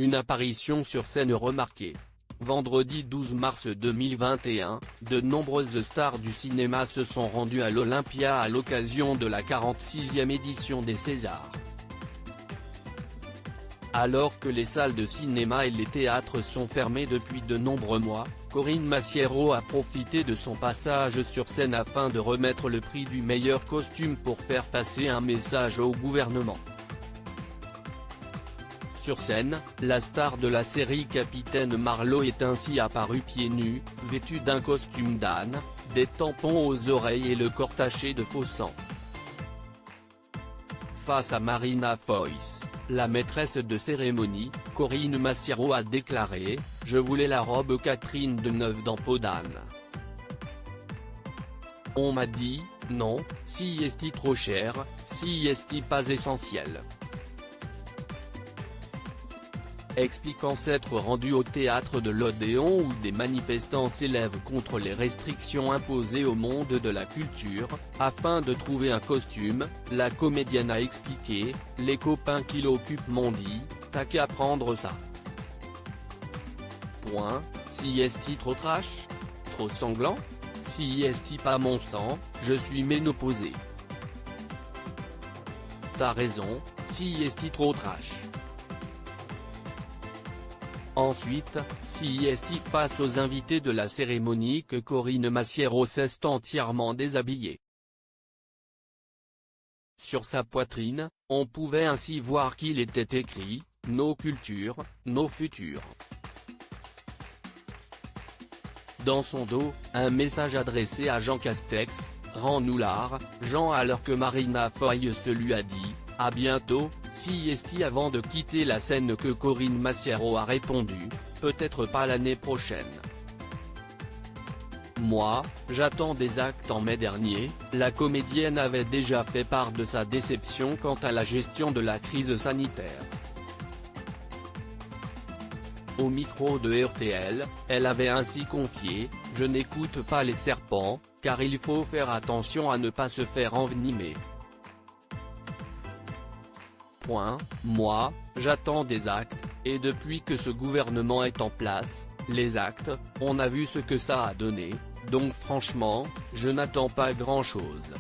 une apparition sur scène remarquée. Vendredi 12 mars 2021, de nombreuses stars du cinéma se sont rendues à l'Olympia à l'occasion de la 46e édition des Césars. Alors que les salles de cinéma et les théâtres sont fermés depuis de nombreux mois, Corinne Massiero a profité de son passage sur scène afin de remettre le prix du meilleur costume pour faire passer un message au gouvernement. Sur scène, la star de la série Capitaine Marlowe est ainsi apparue pieds nus, vêtue d'un costume d'âne, des tampons aux oreilles et le corps taché de faux sang. Face à Marina Foïs, la maîtresse de cérémonie, Corinne Massiero a déclaré « Je voulais la robe Catherine Deneuve dans peau d'âne. On m'a dit, non, si est trop cher, si est pas essentiel ». Expliquant s'être rendu au théâtre de l'Odéon où des manifestants s'élèvent contre les restrictions imposées au monde de la culture, afin de trouver un costume, la comédienne a expliqué « Les copains qui l'occupent m'ont dit, t'as qu'à prendre ça. Point, si est trop trash? Trop sanglant? Si est pas mon sang, je suis ménopausée. T'as raison, si est trop trash. » Ensuite, si est face aux invités de la cérémonie que Corinne Massiero s'est entièrement déshabillée. Sur sa poitrine, on pouvait ainsi voir qu'il était écrit « Nos cultures, nos futurs ». Dans son dos, un message adressé à Jean Castex, « Rends-nous l'art, Jean » alors que Marina Foïs lui a dit « À bientôt ». Si est avant de quitter la scène que Corinne Massiero a répondu, peut-être pas l'année prochaine. Moi, j'attends des actes. En mai dernier, la comédienne avait déjà fait part de sa déception quant à la gestion de la crise sanitaire. Au micro de RTL, elle avait ainsi confié « Je n'écoute pas les serpents, car il faut faire attention à ne pas se faire envenimer. Moi, j'attends des actes, et depuis que ce gouvernement est en place, les actes, on a vu ce que ça a donné, donc franchement, je n'attends pas grand-chose. »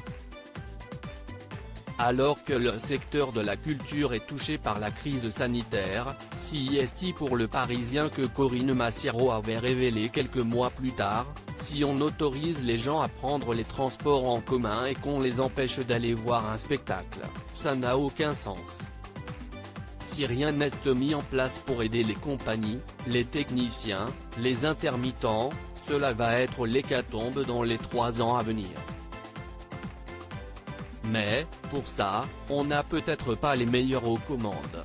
Alors que le secteur de la culture est touché par la crise sanitaire, si est pour le Parisien que Corinne Massiero avait révélé quelques mois plus tard, si on autorise les gens à prendre les transports en commun et qu'on les empêche d'aller voir un spectacle, ça n'a aucun sens. Si rien n'est mis en place pour aider les compagnies, les techniciens, les intermittents, cela va être l'hécatombe dans les 3 ans à venir. Mais, pour ça, on n'a peut-être pas les meilleurs aux commandes.